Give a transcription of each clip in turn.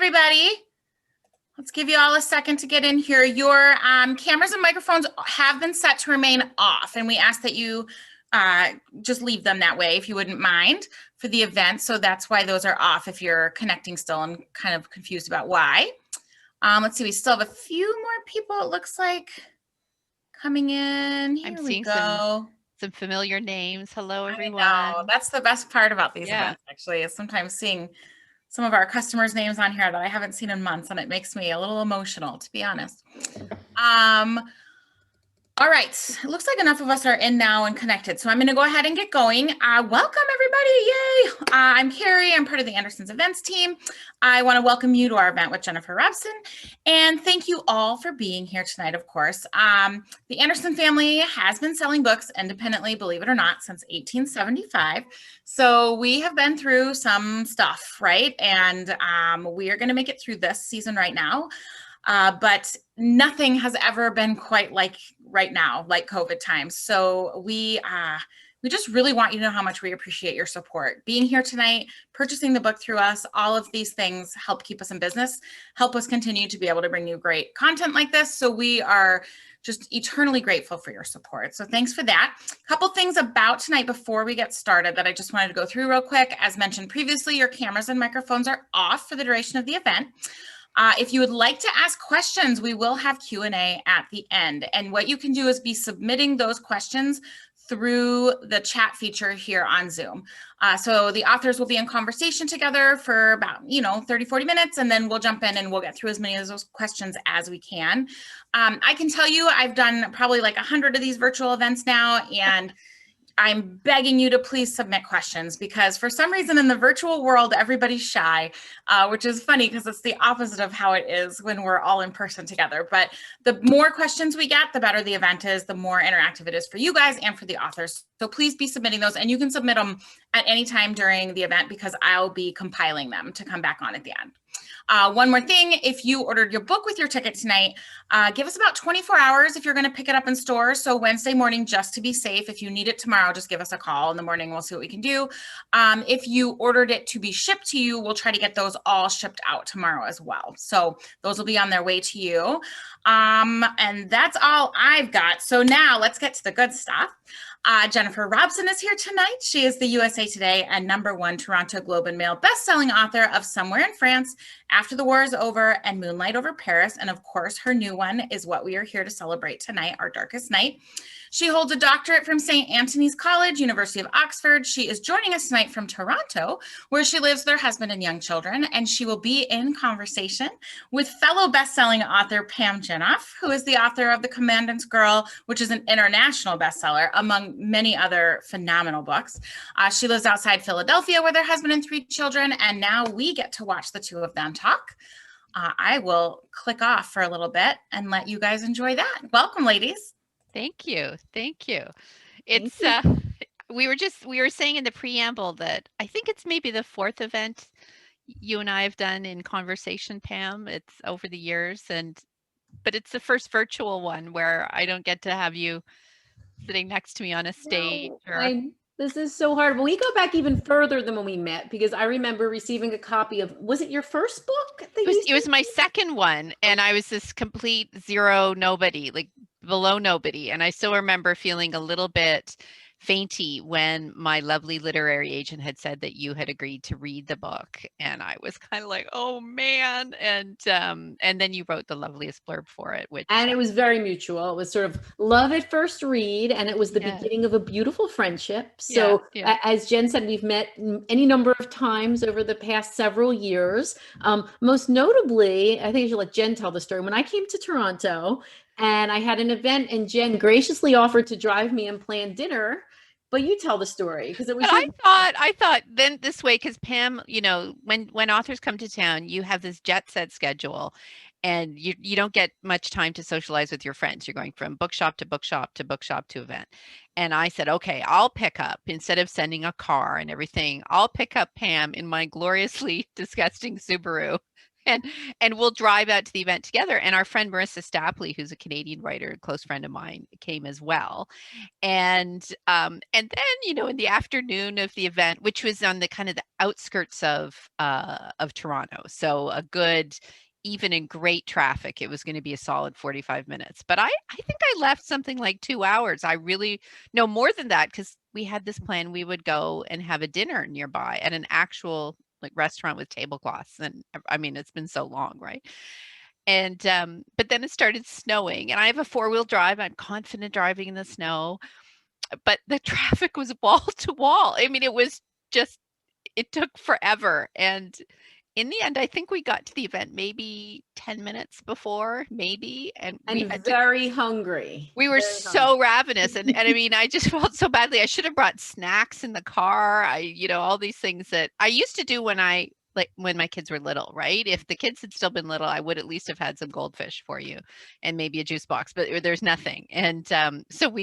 everybody. Let's give you all a second to get in here. Your cameras and microphones have been set to remain off, and we ask that you just leave them that way if you wouldn't mind for the event. So that's why those are off if you're connecting still and kind of confused about why. Let's see, we still have a few more people, it looks like, coming in. Here I'm we seeing go. some familiar names. Hello, everyone. I know. That's the best part about these events, actually, is sometimes seeing some of our customers' names on here that I haven't seen in months, and it makes me a little emotional, to be honest. All right, it looks like enough of us are in now and connected, so I'm going to go ahead and get going. Welcome, everybody. Yay. I'm Carrie. I'm part of the Anderson's events team. I want to welcome you to our event with Jennifer Robson, and thank you all for being here tonight, of course. The Anderson family has been selling books independently, believe it or not, since 1875. So we have been through some stuff, right? And we are going to make it through this season right now. But nothing has ever been quite like right now, like COVID times. So we just really want you to know how much we appreciate your support. Being here tonight, purchasing the book through us, all of these things help keep us in business, help us continue to be able to bring you great content like this. So we are just eternally grateful for your support. So thanks for that. A couple things about tonight before we get started that I just wanted to go through real quick. As mentioned previously, your cameras and microphones are off for the duration of the event. If you would like to ask questions, we will have Q&A at the end. And what you can do is be submitting those questions through the chat feature here on Zoom. So the authors will be in conversation together for about, 30, 40 minutes, and then we'll jump in and we'll get through as many of those questions as we can. I can tell you I've done probably like 100 of these virtual events now, and I'm begging you to please submit questions, because for some reason in the virtual world, everybody's shy, which is funny because it's the opposite of how it is when we're all in person together. But the more questions we get, the better the event is, the more interactive it is for you guys and for the authors. So please be submitting those, and you can submit them at any time during the event because I'll be compiling them to come back on at the end. One more thing, if you ordered your book with your ticket tonight, give us about 24 hours if you're going to pick it up in stores. So Wednesday morning, just to be safe. If you need it tomorrow, just give us a call in the morning. We'll see what we can do. If you ordered it to be shipped to you, we'll try to get those all shipped out tomorrow as well. So those will be on their way to you. And that's all I've got. So now let's get to the good stuff. Jennifer Robson is here tonight. She is the USA Today and #1 Toronto Globe and Mail bestselling author of Somewhere in France, After the War is Over, and Moonlight Over Paris. And of course, her new one is what we are here to celebrate tonight, Our Darkest Night. She holds a doctorate from St. Antony's College, University of Oxford. She is joining us tonight from Toronto, where she lives with her husband and young children, and she will be in conversation with fellow best-selling author Pam Jenoff, who is the author of The Commandant's Girl, which is an international bestseller, among many other phenomenal books. She lives outside Philadelphia with her husband and 3 children, and now we get to watch the 2 of them talk. I will click off for a little bit and let you guys enjoy that. Welcome, ladies. Thank you. Thank you. It's we were saying in the preamble that I think it's maybe the 4th event you and I have done in conversation, Pam. It's over the years, but it's the first virtual one where I don't get to have you sitting next to me on a stage. This is so hard. But we go back even further than when we met, because I remember receiving a copy of, was it your first book? It was my second one, and I was this complete zero nobody, like below nobody. And I still remember feeling a little bit fainty when my lovely literary agent had said that you had agreed to read the book, and I was kind of like, oh man. And then you wrote the loveliest blurb for it, and it was very mutual. It was sort of love at first read, and it was the beginning of a beautiful friendship. So as Jen said, we've met any number of times over the past several years. Most notably, I think I should let Jen tell the story. When I came to Toronto and I had an event, and Jen graciously offered to drive me and plan dinner. But you tell the story, because it was. I thought then this way, because Pam, when authors come to town, you have this jet set schedule, and you don't get much time to socialize with your friends. You're going from bookshop to bookshop to bookshop to event. And I said, okay, I'll pick up, instead of sending a car and everything, I'll pick up Pam in my gloriously disgusting Subaru and we'll drive out to the event together. And our friend Marissa Stapley, who's a Canadian writer, a close friend of mine, came as well. And then, in the afternoon of the event, which was on the kind of the outskirts of Toronto, so a good, even in great traffic, it was going to be a solid 45 minutes. But I think I left something like 2 hours. I really, no, more than that, because we had this plan. We would go and have a dinner nearby at an actual restaurant with tablecloths. And I mean, it's been so long, right? And but then it started snowing, and I have a 4-wheel drive. I'm confident driving in the snow, but the traffic was wall to wall. I mean, it took forever. And in the end, I think we got to the event maybe 10 minutes before, maybe. And we had very hungry. We were so ravenous. And I mean, I just felt so badly. I should have brought snacks in the car. All these things that I used to do when my kids were little, right? If the kids had still been little, I would at least have had some goldfish for you and maybe a juice box, but there's nothing. And so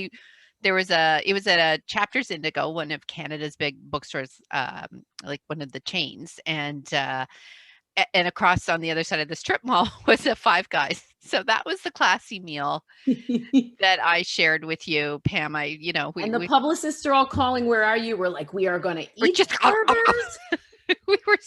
it was at a Chapters Indigo, one of Canada's big bookstores, like one of the chains. And across on the other side of the strip mall was a Five Guys. So that was the classy meal that I shared with you, Pam. And the publicists are all calling, "Where are you?" We're like, "We are going to eat just burgers." We were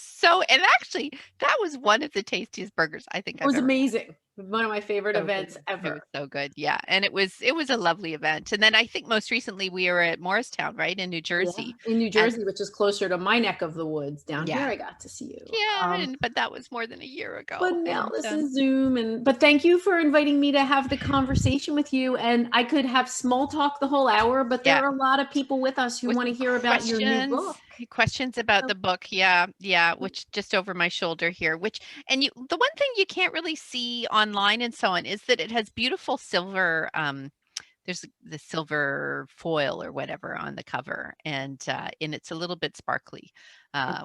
and actually that was one of the tastiest burgers I think it was amazing. One of my favorite events ever. It was so good. Yeah. And it was a lovely event. And then I think most recently we were at Morristown, right? In New Jersey. Yeah, in New Jersey, which is closer to my neck of the woods. Down here I got to see you. Yeah, but that was more than a year ago. But now this is Zoom. But thank you for inviting me to have the conversation with you. And I could have small talk the whole hour, but there are a lot of people with us who want to hear about your new book. Questions about the book. Yeah. Which just over my shoulder here, the one thing you can't really see online and so on is that it has beautiful silver, there's the silver foil or whatever on the cover, and it's a little bit sparkly,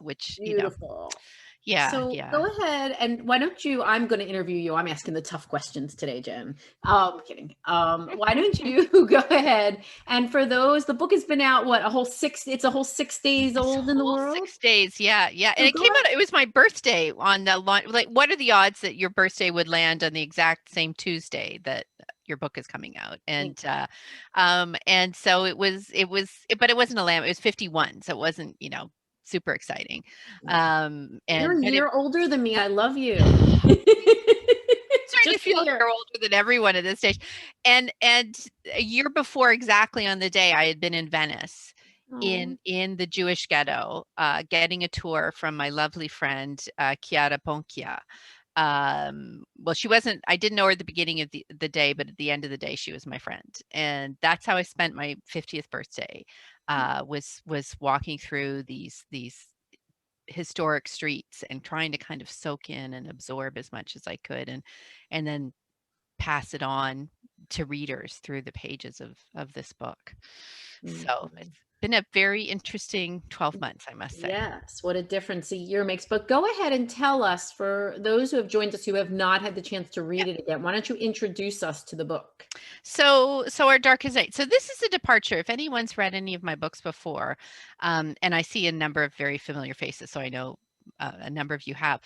which beautiful. So go ahead, and why don't you, I'm going to interview you. I'm asking the tough questions today, Jen. I'm kidding. Why don't you go ahead, and for those, the book has been out, it's a whole 6 days old in the world? 6 days, yeah. And it came out, it was my birthday on the what are the odds that your birthday would land on the exact same Tuesday that your book is coming out? And so it was, but it wasn't a lamb, it was 51, so it wasn't, super exciting. And you're a year older than me. I love you. Starting to feel you're older than everyone at this stage. And a year before, exactly on the day, I had been in Venice in the Jewish ghetto, getting a tour from my lovely friend Chiara Ponchia. Well, she wasn't, I didn't know her at the beginning of the day, but at the end of the day, she was my friend. And that's how I spent my 50th birthday, was walking through these historic streets and trying to kind of soak in and absorb as much as I could, and then pass it on to readers through the pages of this book. So it's been a very interesting 12 months, I must say. Yes, what a difference a year makes. But go ahead and tell us, for those who have joined us who have not had the chance to read it again, why don't you introduce us to the book? So Our Darkest Night. So this is a departure. If anyone's read any of my books before, and I see a number of very familiar faces, so I know a number of you have.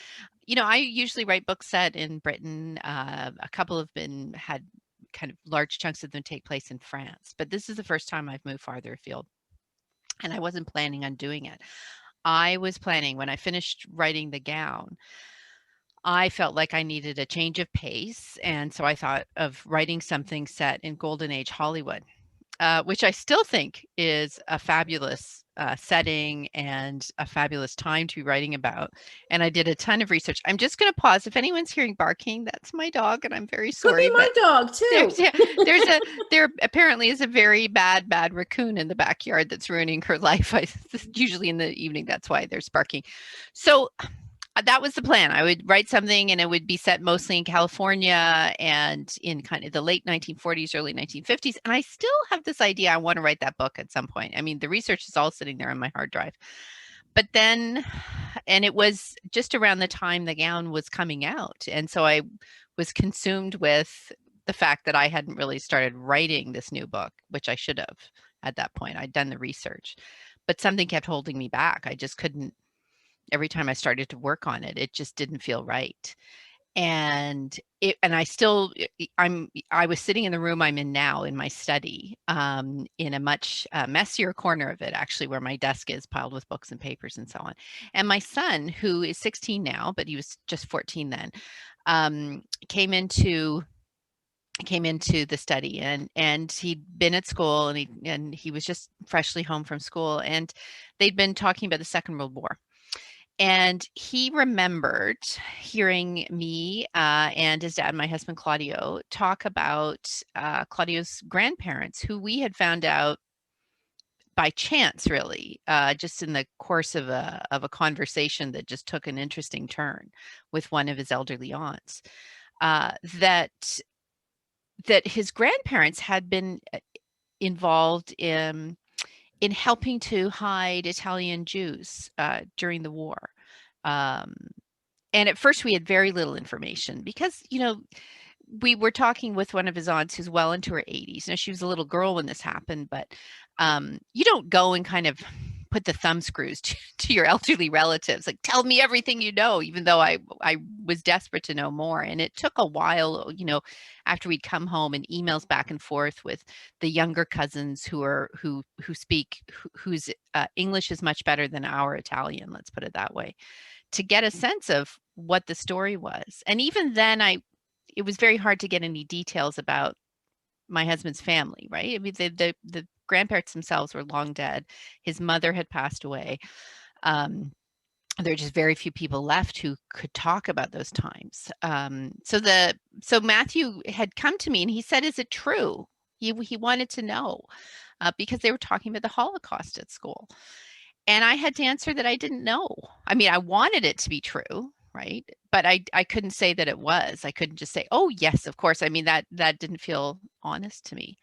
I usually write books set in Britain. A couple have had kind of large chunks of them take place in France, but this is the first time I've moved farther afield. And I wasn't planning on doing it. I was planning, when I finished writing The Gown, I felt like I needed a change of pace. And so I thought of writing something set in Golden Age Hollywood, which I still think is a fabulous setting and a fabulous time to be writing about. And I did a ton of research. I'm just going to pause. If anyone's hearing barking, that's my dog, and I'm very sorry. Could be my dog too. There apparently is a very bad raccoon in the backyard that's ruining her life. Usually in the evening, that's why there's barking. So that was the plan. I would write something and it would be set mostly in California and in kind of the late 1940s, early 1950s. And I still have this idea I want to write that book at some point. I mean, the research is all sitting there on my hard drive. But then, and it was just around the time The Gown was coming out. And so I was consumed with the fact that I hadn't really started writing this new book, which I should have at that point. I'd done the research, but something kept holding me back. I just couldn't every time I started to work on it, it just didn't feel right. And I was sitting in the room I'm in now in my study, in a much messier corner of it, actually, where my desk is piled with books and papers and so on. And my son, who is 16 now, but he was just 14 then, came into the study, and he'd been at school, and he was just freshly home from school, and they'd been talking about the Second World War. And he remembered hearing me and his dad, my husband Claudio, talk about Claudio's grandparents, who we had found out by chance, really, just in the course of a conversation that just took an interesting turn with one of his elderly aunts, that his grandparents had been involved in helping to hide Italian Jews during the war. And at first we had very little information because, we were talking with one of his aunts who's well into her 80s. Now, she was a little girl when this happened, but you don't go and kind of put the thumb screws to your elderly relatives, like, tell me everything you know, even though I was desperate to know more. And it took a while, after we'd come home, and emails back and forth with the younger cousins who speak, whose English is much better than our Italian, let's put it that way, to get a sense of what the story was. And even then, it was very hard to get any details about my husband's family, right? I mean, the grandparents themselves were long dead. His mother had passed away. There are just very few people left who could talk about those times. So Matthew had come to me and he said, "Is it true?" He wanted to know because they were talking about the Holocaust at school. And I had to answer that I didn't know. I mean, I wanted it to be true, right? But I couldn't say that it was. I couldn't just say, "Oh, yes, of course." I mean, that didn't feel honest to me.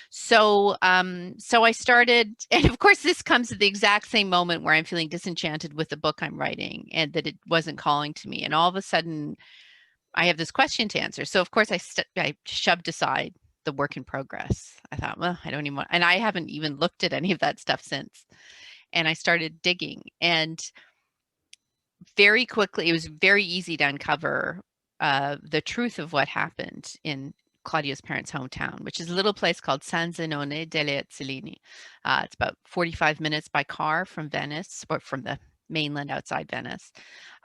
So I started, and of course, this comes at the exact same moment where I'm feeling disenchanted with the book I'm writing and that it wasn't calling to me. And all of a sudden, I have this question to answer. So of course, I shoved aside the work in progress. I thought, well, I don't even want, and I haven't even looked at any of that stuff since. And I started digging, and very quickly, it was very easy to uncover the truth of what happened in Claudio's parents' hometown, which is a little place called San Zenone delle Ezzelini. It's about 45 minutes by car from Venice, or from the mainland outside Venice,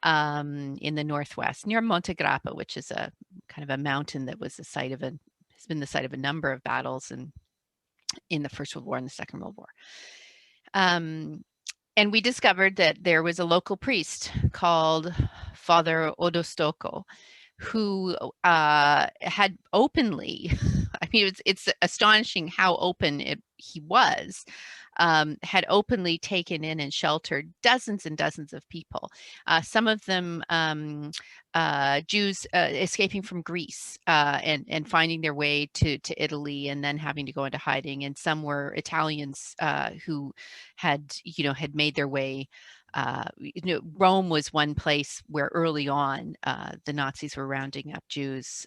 in the northwest, near Monte Grappa, which is a kind of a mountain that was has been the site of a number of battles in the First World War and the Second World War. And we discovered that there was a local priest called Father Odostocco, who had openly, I mean, it's astonishing how open he was, had openly taken in and sheltered dozens and dozens of people. Some of them Jews escaping from Greece and finding their way to Italy and then having to go into hiding. And some were Italians who had made their way. Rome was one place where early on the Nazis were rounding up Jews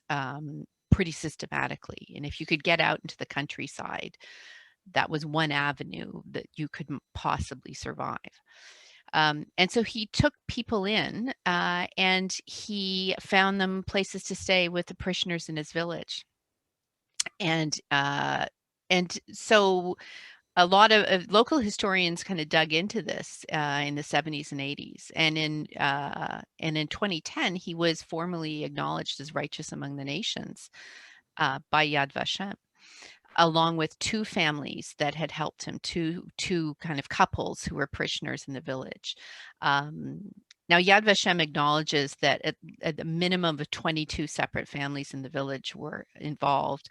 pretty systematically. And if you could get out into the countryside, that was one avenue that you could possibly survive. And so he took people in and he found them places to stay with the parishioners in his village. And so a lot of local historians kind of dug into this in the 70s and 80s. And in 2010, he was formally acknowledged as righteous among the nations by Yad Vashem, along with two families that had helped him, two kind of couples who were parishioners in the village. Now, Yad Vashem acknowledges that at the minimum of 22 separate families in the village were involved.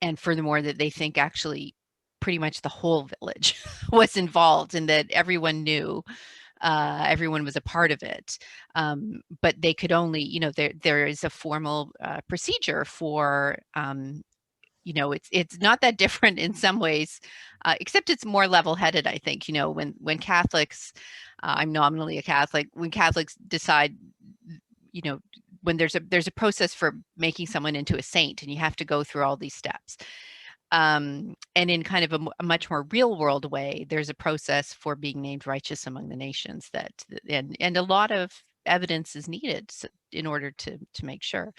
And furthermore, that they think actually pretty much the whole village was involved, and that everyone knew, everyone was a part of it. But they could only, there is a formal procedure for, it's not that different in some ways, except it's more level-headed, I think. When Catholics, I'm nominally a Catholic, when Catholics decide, when there's a process for making someone into a saint, and you have to go through all these steps. And in kind of a much more real world way, there's a process for being named righteous among the nations and a lot of evidence is needed in order to make sure.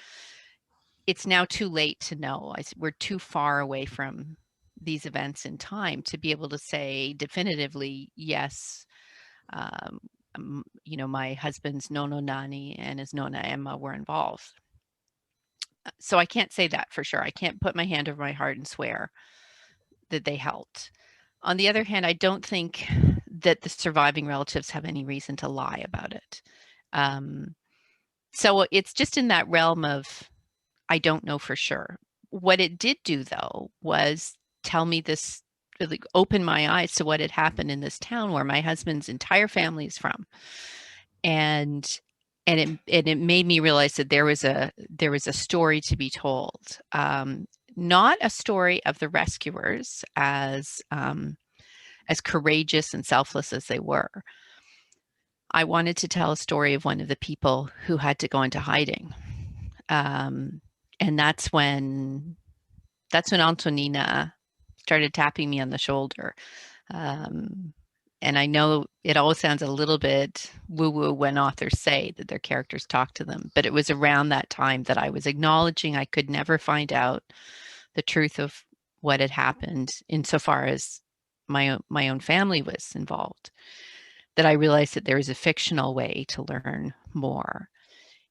It's now too late to know. We're too far away from these events in time to be able to say definitively, yes, my husband's nono nani and his nona Emma were involved. So I can't say that for sure. I can't put my hand over my heart and swear that they helped. On the other hand, I don't think that the surviving relatives have any reason to lie about it. So it's just in that realm of, I don't know for sure. What it did do, though, was tell me this, really open my eyes to what had happened in this town where my husband's entire family is from. And it made me realize that there was a story to be told. Not a story of the rescuers as courageous and selfless as they were. I wanted to tell a story of one of the people who had to go into hiding. And that's when Antonina started tapping me on the shoulder. And I know it always sounds a little bit woo-woo when authors say that their characters talk to them, but it was around that time that I was acknowledging I could never find out the truth of what had happened insofar as my own family was involved, that I realized that there is a fictional way to learn more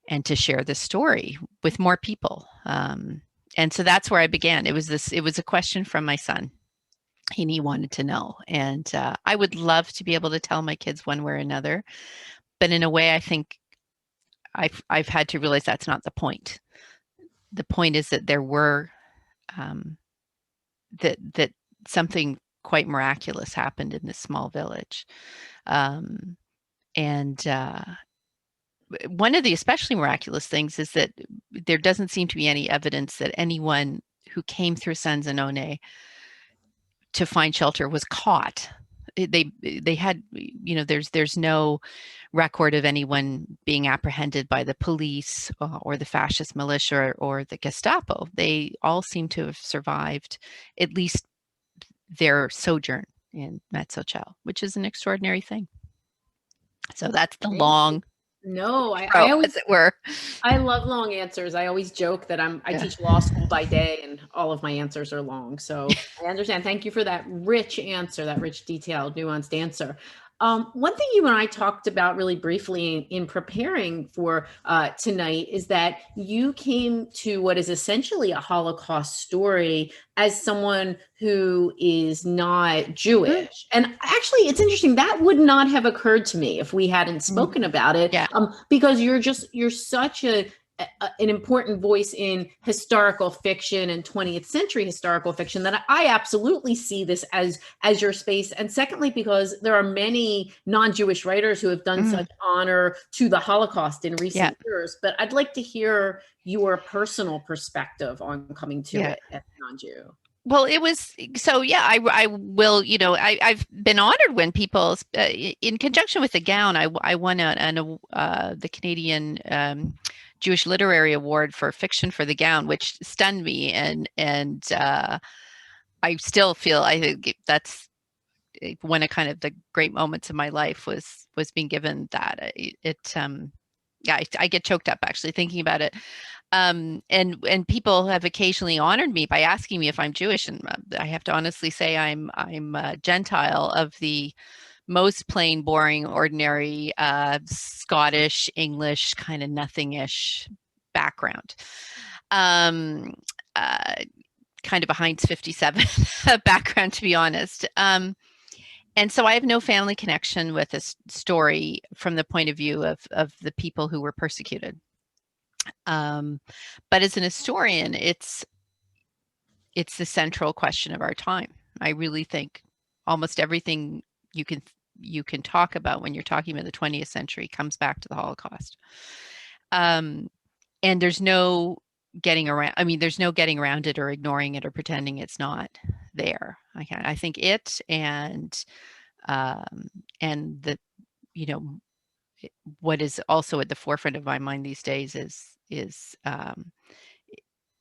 and to share this story with more people. And so that's where I began. It was a question from my son. He wanted to know. And I would love to be able to tell my kids one way or another. But in a way, I think I've had to realize that's not the point. The point is that there were, that something quite miraculous happened in this small village. And one of the especially miraculous things is that there doesn't seem to be any evidence that anyone who came through Sanzanone to find shelter was caught. They had, there's no record of anyone being apprehended by the police or the fascist militia or the Gestapo. They all seem to have survived at least their sojourn in Mezzogiorno, which is an extraordinary thing. So that's the long. No, I always, as it were. I love long answers. I always joke that I teach law school by day and all of my answers are long. So I understand. Thank you for that rich answer, that rich, detailed, nuanced answer. One thing you and I talked about really briefly in preparing for tonight is that you came to what is essentially a Holocaust story as someone who is not Jewish. And actually, it's interesting. That would not have occurred to me if we hadn't spoken about it, because you're such an important voice in historical fiction and 20th century historical fiction that I absolutely see this as your space. And secondly, because there are many non-Jewish writers who have done such honor to the Holocaust in recent years. But I'd like to hear your personal perspective on coming to it as a non-Jew. Well, it was, so I will, I've been honored when people, in conjunction with the gown, I won the Canadian Jewish Literary Award for fiction for the gown, which stunned me. And I still feel, I think that's one of kind of the great moments of my life was being given that. I get choked up actually thinking about it. And people have occasionally honored me by asking me if I'm Jewish, and I have to honestly say I'm a Gentile of the most plain, boring, ordinary Scottish, English, kind of nothing-ish background. Kind of a Heinz 57 background, to be honest. And so I have no family connection with this story from the point of view of the people who were persecuted. But as an historian, it's the central question of our time. I really think almost everything you can talk about when you're talking about the 20th century comes back to the Holocaust. And there's no getting around. I mean, there's no getting around it or ignoring it or pretending it's not there. I think it and the, what is also at the forefront of my mind these days is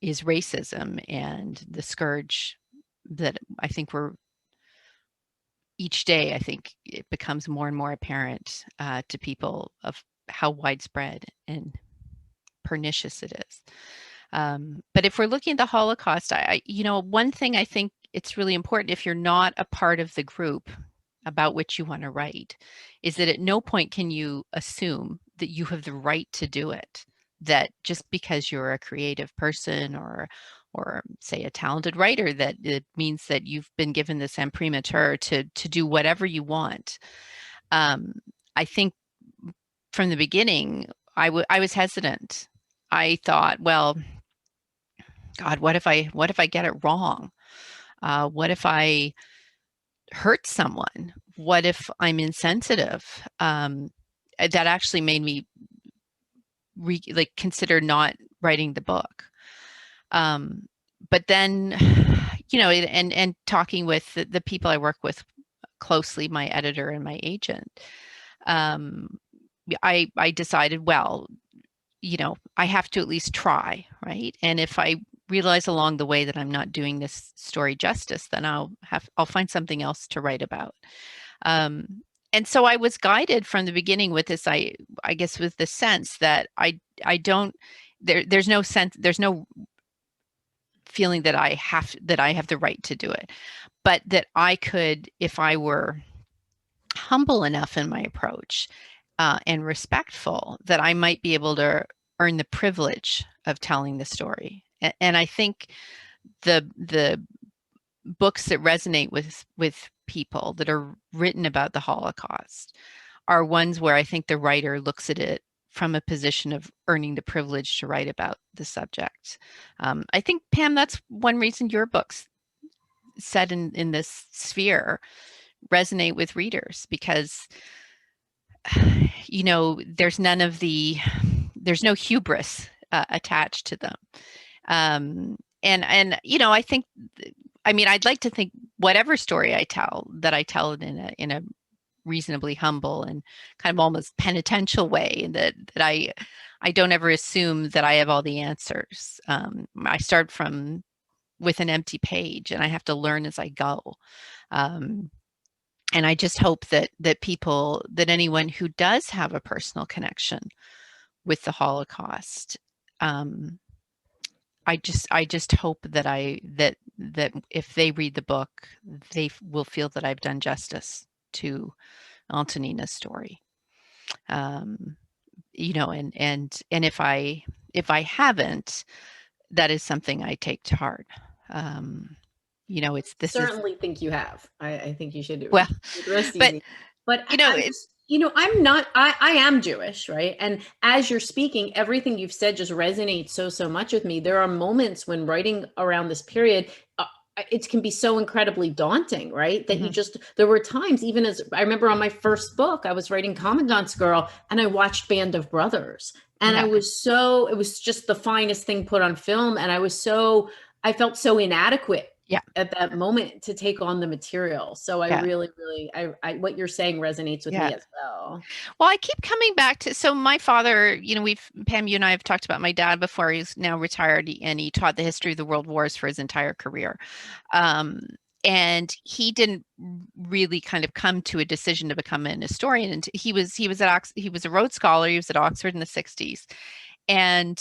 racism and the scourge I think each day, I think it becomes more and more apparent to people of how widespread and pernicious it is. But if we're looking at the Holocaust, one thing I think it's really important, if you're not a part of the group about which you want to write, is that at no point can you assume that you have the right to do it. That just because you're a creative person or say a talented writer, that it means that you've been given this imprimatur to do whatever you want. I think from the beginning, I was hesitant. I thought, well, God, what if I get it wrong? What if I hurt someone? What if I'm insensitive? That actually made me consider not writing the book. But then, and talking with the people I work with closely, my editor and my agent, I decided, well, I have to at least try, right? And if I realize along the way that I'm not doing this story justice, then I'll find something else to write about. And so I was guided from the beginning with this, I guess, with the sense that there's no feeling that I have the right to do it, but that I could, if I were humble enough in my approach and respectful, that I might be able to earn the privilege of telling the story. And I think the books that resonate with people that are written about the Holocaust are ones where I think the writer looks at it from a position of earning the privilege to write about the subject. I think, Pam, that's one reason your books set in this sphere resonate with readers, because there's no hubris attached to them. And I think, I'd like to think whatever story I tell, that I tell it in a reasonably humble and kind of almost penitential way, and that I don't ever assume that I have all the answers. I start with an empty page, and I have to learn as I go. And I just hope that anyone who does have a personal connection with the Holocaust, I just hope that if they read the book, they will feel that I've done justice to Antonina's story. And if I haven't, that is something I take to heart. Certainly think you have. I think you should do. Well, but I am Jewish, right? And as you're speaking, everything you've said just resonates so much with me. There are moments when writing around this period, it can be so incredibly daunting, right? That there were times, even as I remember on my first book, I was writing Commandant's Girl, and I watched Band of Brothers. And it was just the finest thing put on film. And I felt so inadequate at that moment to take on the material. So I really, what you're saying resonates with me as well. Well, I keep coming back to, so my father, Pam, you and I have talked about my dad before. He's now retired, and he taught the history of the world wars for his entire career. And he didn't really kind of come to a decision to become an historian. And he was a Rhodes Scholar. He was at Oxford in the 60s. And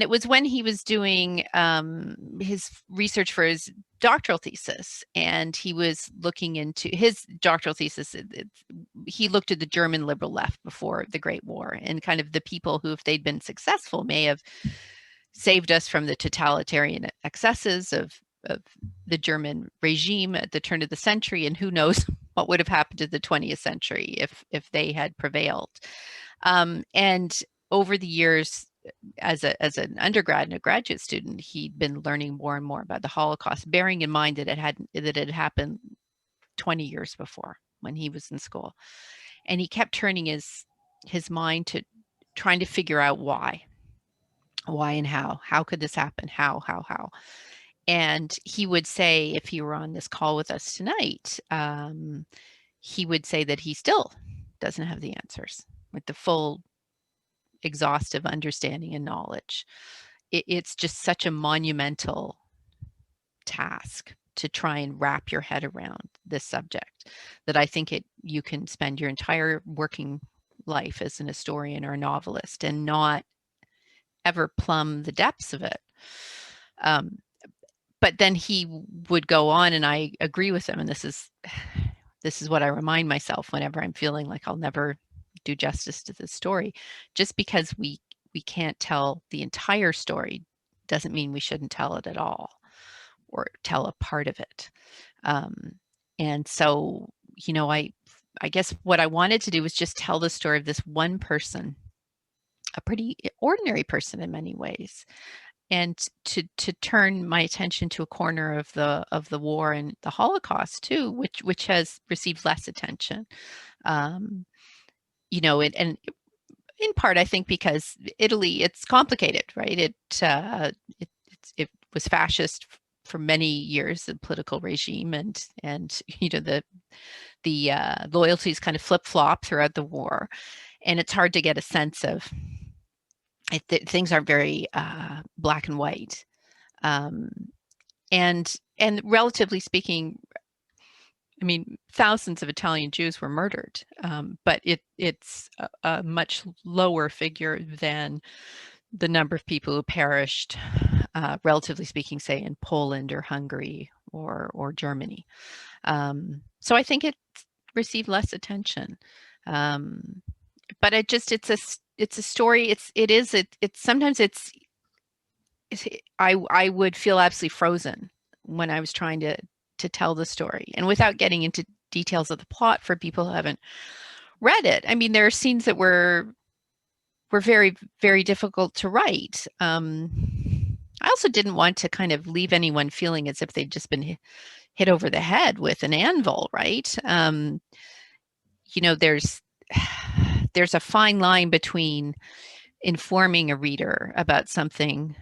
it was when he was doing his research for his doctoral thesis, and he was looking into his doctoral thesis. He looked at the German liberal left before the Great War, and kind of the people who, if they'd been successful, may have saved us from the totalitarian excesses of the German regime at the turn of the century, and who knows what would have happened to the 20th century if they had prevailed. And over the years, as an undergrad and a graduate student, he'd been learning more and more about the Holocaust, bearing in mind that it had happened 20 years before when he was in school. And he kept turning his mind to trying to figure out why and how could this happen? How? And he would say, if he were on this call with us tonight, he would say that he still doesn't have the answers with the full exhaustive understanding and knowledge. It's just such a monumental task to try and wrap your head around this subject, that I think you can spend your entire working life as an historian or a novelist and not ever plumb the depths of it. But then he would go on, and I agree with him, and this is what I remind myself whenever I'm feeling like I'll never do justice to this story. Just because we can't tell the entire story doesn't mean we shouldn't tell it at all, or tell a part of it. And so, you know, I guess what I wanted to do was just tell the story of this one person, a pretty ordinary person in many ways, and to turn my attention to a corner of the war and the Holocaust too, which has received less attention. You know, and in part, I think because Italy, it's complicated, right? It was fascist for many years, the political regime, and you know, the loyalties kind of flip-flop throughout the war, and it's hard to get a sense of things aren't very black and white, and relatively speaking, I mean, thousands of Italian Jews were murdered, but it's a much lower figure than the number of people who perished, relatively speaking, say in Poland or Hungary or Germany. So I think it received less attention, but it's a story. Sometimes I would feel absolutely frozen when I was trying to tell the story, and without getting into details of the plot for people who haven't read it. I mean, there are scenes that were very, very difficult to write. I also didn't want to kind of leave anyone feeling as if they'd just been hit over the head with an anvil, right? You know, there's a fine line between informing a reader about something,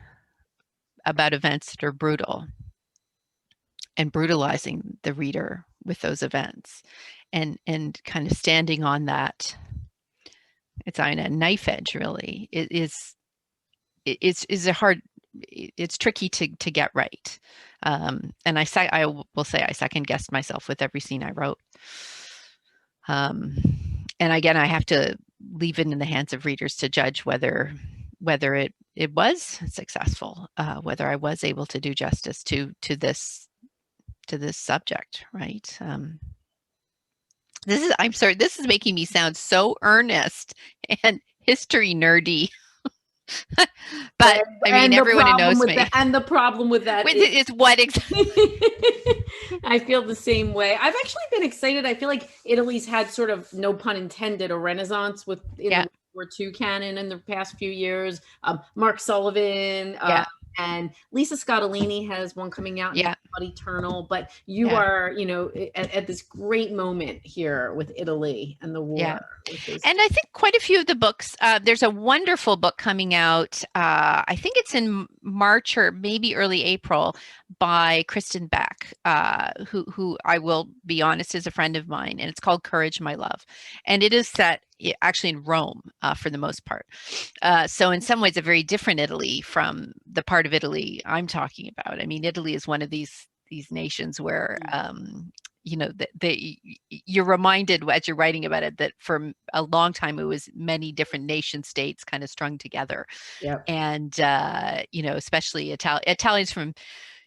about events that are brutal, and brutalizing the reader with those events, and kind of standing on that. It's on a knife edge, really. It's tricky to get right. And I will say I second guessed myself with every scene I wrote. And again, I have to leave it in the hands of readers to judge whether it was successful, whether I was able to do justice to this subject, right? I'm sorry, this is making me sound so earnest and history nerdy. But I mean, everyone who knows me. And the problem with that is what exactly? I feel the same way. I've actually been excited. I feel like Italy's had sort of, no pun intended, a renaissance the World War II canon in the past few years. Mark Sullivan, and Lisa Scottolini has one coming out, Not Eternal. But you are, you know, at this great moment here with Italy and the war. Yeah. And I think quite a few of the books, there's a wonderful book coming out, I think it's in March or maybe early April, by Kristen Beck, who I will be honest is a friend of mine, and it's called Courage, My Love. And it is set actually in Rome for the most part. So in some ways, a very different Italy from the part of Italy I'm talking about. I mean, Italy is one of these nations where, you know, you're reminded as you're writing about it that for a long time it was many different nation states kind of strung together. Yep. And, you know, especially Italians from,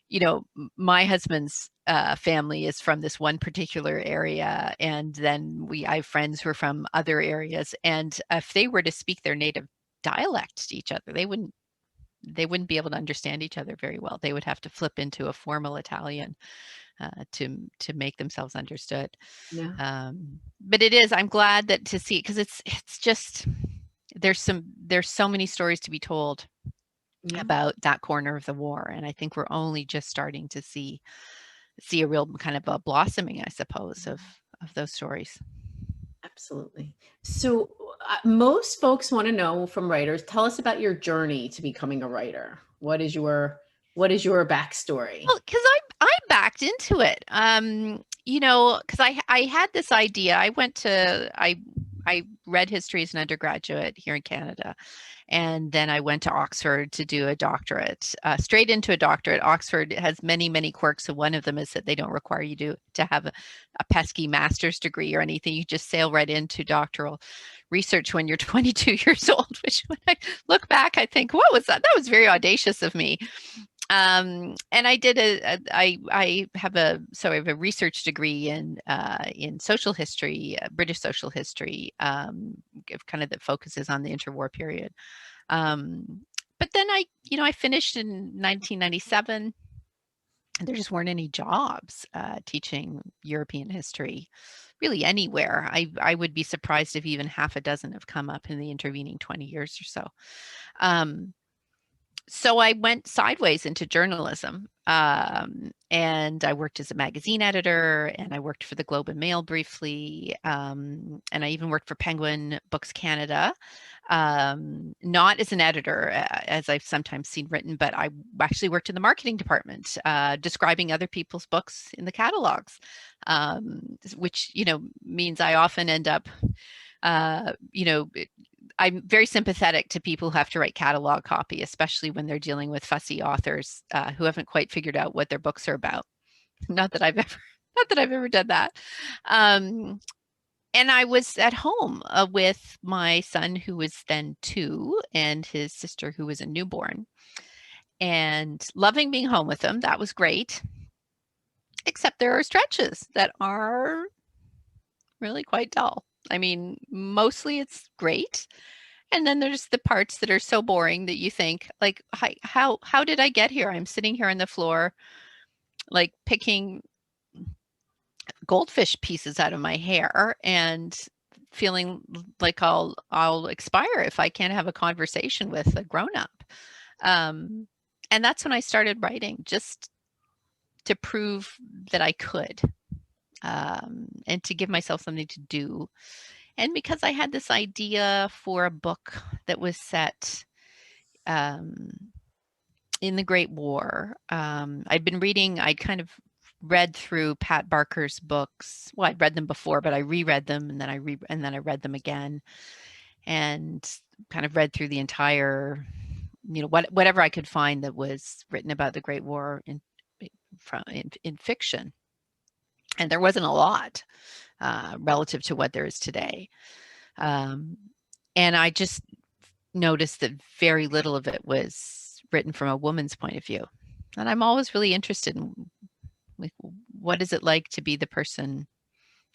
you know, my husband's family is from this one particular area, and then I have friends who are from other areas, and if they were to speak their native dialect to each other, they wouldn't be able to understand each other very well. They would have to flip into a formal Italian to make themselves understood. Yeah. But I'm glad that to see it, because it's just there's so many stories to be told about that corner of the war, and I think we're only just starting to see a real kind of a blossoming, I suppose, of those stories. Absolutely. So most folks want to know from writers, tell us about your journey to becoming a writer. What is your backstory? Well, because I backed into it, you know, because I had this idea. I I read history as an undergraduate here in Canada. And then I went to Oxford to do a doctorate, straight into a doctorate. Oxford has many, many quirks. So one of them is that they don't require you to have a pesky master's degree or anything. You just sail right into doctoral research when you're 22 years old, which when I look back, I think, what was that? That was very audacious of me. And I did I have a research degree in social history, British social history, kind of that focuses on the interwar period. But then I finished in 1997, and there just weren't any jobs teaching European history really anywhere. I would be surprised if even half a dozen have come up in the intervening 20 years or so. So I went sideways into journalism, and I worked as a magazine editor, and I worked for the Globe and Mail briefly, and I even worked for Penguin Books Canada, not as an editor, as I've sometimes seen written, but I actually worked in the marketing department, describing other people's books in the catalogs, which, means I often end up, I'm very sympathetic to people who have to write catalog copy, especially when they're dealing with fussy authors who haven't quite figured out what their books are about. Not that I've ever done that. And I was at home with my son, who was then 2, and his sister, who was a newborn, and loving being home with them. That was great. Except there are stretches that are really quite dull. I mean, mostly it's great. And then there's the parts that are so boring that you think, like, how did I get here? I'm sitting here on the floor, like picking goldfish pieces out of my hair and feeling like I'll expire if I can't have a conversation with a grown-up. And that's when I started writing, just to prove that I could, and to give myself something to do. And because I had this idea for a book that was set in the Great War, I'd kind of read through Pat Barker's books. Well, I'd read them before, but I reread them, and then I read them again, and kind of read through the entire, whatever I could find that was written about the Great War in fiction. And there wasn't a lot relative to what there is today. And I just noticed that very little of it was written from a woman's point of view. And I'm always really interested in, like, what is it like to be the person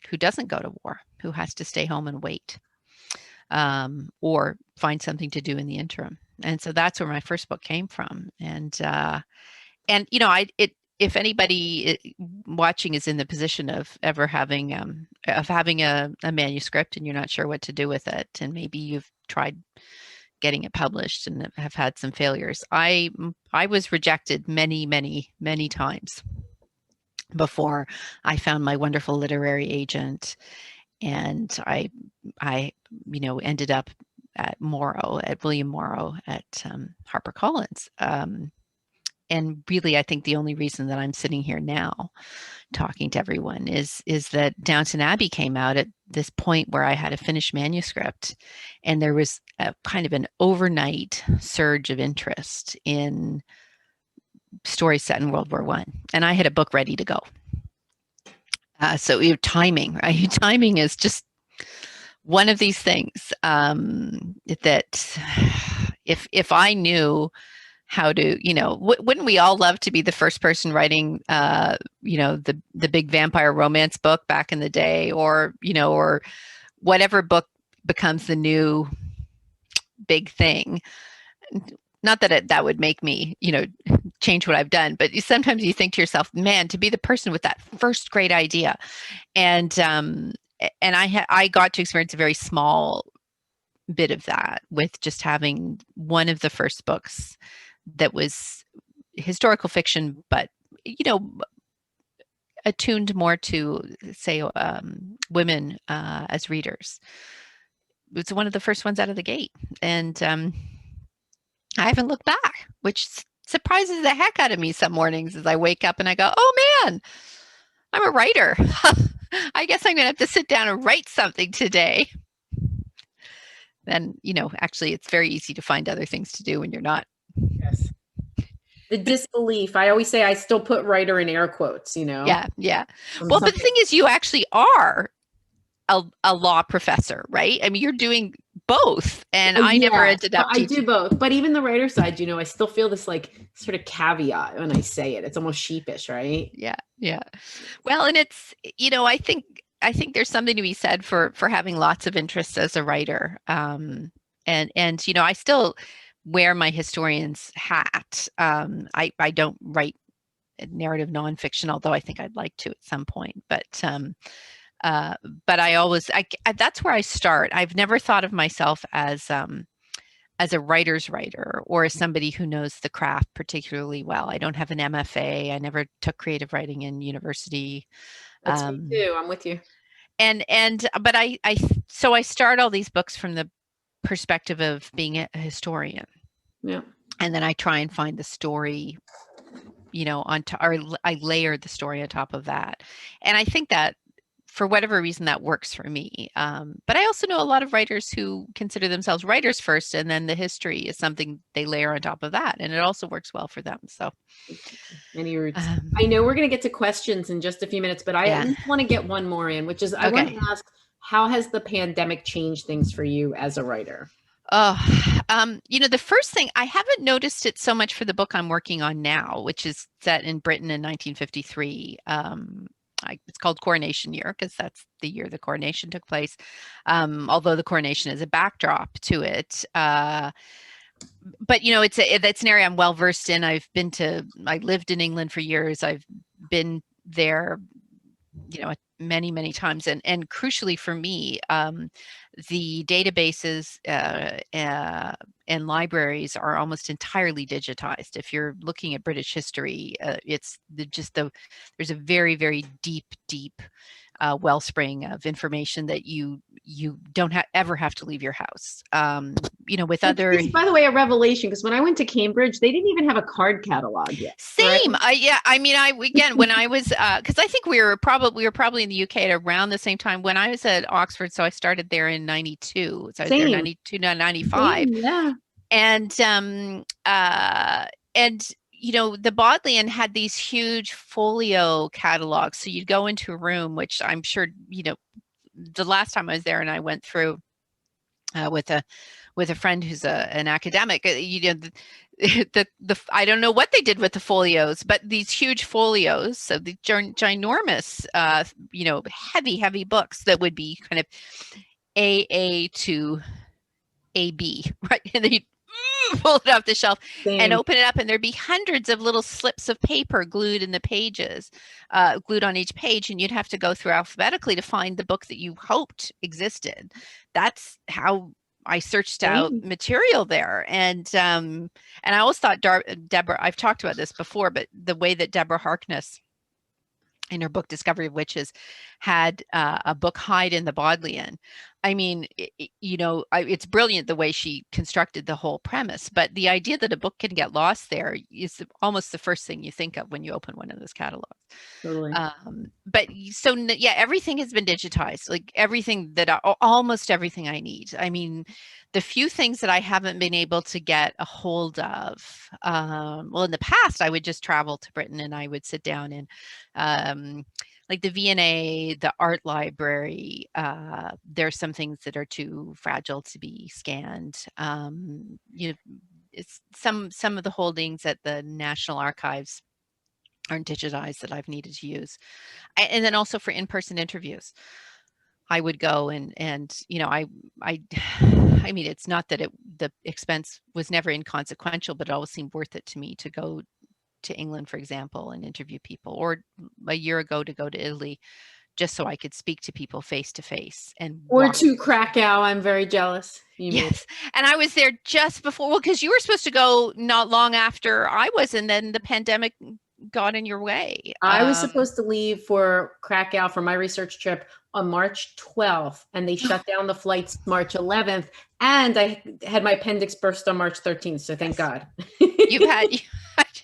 who doesn't go to war, who has to stay home and wait, or find something to do in the interim. And so that's where my first book came from. And if anybody watching is in the position of ever having a manuscript and you're not sure what to do with it, and maybe you've tried getting it published and have had some failures. I was rejected many, many, many times before I found my wonderful literary agent, and I ended up at William Morrow at HarperCollins. And really, I think the only reason that I'm sitting here now talking to everyone is that Downton Abbey came out at this point where I had a finished manuscript, and there was a kind of an overnight surge of interest in stories set in World War I, and I had a book ready to go. So your timing, right? Timing is just one of these things that if I knew how to, wouldn't we all love to be the first person writing, the big vampire romance book back in the day, or whatever book becomes the new big thing. Not that that would make me, change what I've done, but sometimes you think to yourself, man, to be the person with that first great idea. And I got to experience a very small bit of that with just having one of the first books that was historical fiction, but attuned more to, say, women as readers. It's one of the first ones out of the gate, and I haven't looked back, which surprises the heck out of me some mornings as I wake up and I go, oh man, I'm a writer. I guess I'm gonna have to sit down and write something today. then, actually it's very easy to find other things to do when you're not. Yes. The disbelief. I always say I still put writer in air quotes, Yeah. Well, but the thing is, you actually are a law professor, right? I mean, you're doing both, and I never ended up teaching. I do both, but even the writer side, I still feel this like sort of caveat when I say it. It's almost sheepish, right? Yeah. Well, and it's, I think there's something to be said for having lots of interests as a writer. And I still wear my historian's hat. I don't write narrative nonfiction, although I think I'd like to at some point. But I always, that's where I start. I've never thought of myself as a writer's writer or as somebody who knows the craft particularly well. I don't have an MFA. I never took creative writing in university. That's me too. I'm with you. But so I start all these books from the perspective of being a historian. Yeah. And then I try and find the story, or I layer the story on top of that. And I think that for whatever reason that works for me. But I also know a lot of writers who consider themselves writers first, and then the history is something they layer on top of that. And it also works well for them. So many roots. I know we're going to get to questions in just a few minutes, but I at least want to get one more in, which is I want to ask, how has the pandemic changed things for you as a writer? Oh, the first thing, I haven't noticed it so much for the book I'm working on now, which is set in Britain in 1953. It's called Coronation Year because that's the year the coronation took place, although the coronation is a backdrop to it. But it's an area I'm well versed in. I lived in England for years. I've been there, many, many times. And crucially for me, the databases and libraries are almost entirely digitized. If you're looking at British history, there's a very, very deep wellspring of information that you don't ever have to leave your house. With other. It's, by the way, a revelation, because when I went to Cambridge, they didn't even have a card catalog yet. Same. Right? When I was, because I think we were probably in the UK at around the same time when I was at Oxford. So I started there in 92. So I was there 92 to 95. Same, yeah. And the Bodleian had these huge folio catalogs. So you'd go into a room, which I'm sure, the last time I was there and I went through with a friend who's an academic, I don't know what they did with the folios, but these huge folios, so the ginormous, heavy books that would be kind of AA to AB, right? And then you'd pull it off the shelf and open it up, and there'd be hundreds of little slips of paper glued in the pages, glued on each page, and you'd have to go through alphabetically to find the book that you hoped existed. That's how I searched out material there. And I always thought Deborah, I've talked about this before, but the way that Deborah Harkness in her book Discovery of Witches had a book hide in the Bodleian. I mean, it's brilliant the way she constructed the whole premise, but the idea that a book can get lost there is almost the first thing you think of when you open one of those catalogs. Totally. But so yeah, everything has been digitized, like almost everything I need. I mean, the few things that I haven't been able to get a hold of, well, in the past, I would just travel to Britain and I would sit down and like the V&A, the art library, there's some things that are too fragile to be scanned. It's some of the holdings at the National Archives aren't digitized that I've needed to use. And then also for in-person interviews, I would go and I mean, it's not that the expense was never inconsequential, but it always seemed worth it to me to go to England, for example, and interview people, or a year ago to go to Italy, just so I could speak to people face to face. Or to Krakow. I'm very jealous. Yes. And I was there just before, well, because you were supposed to go not long after I was, and then the pandemic got in your way. I was supposed to leave for Krakow for my research trip on March 12th, and they shut down the flights March 11th, and I had my appendix burst on March 13th. So thank God. You've had.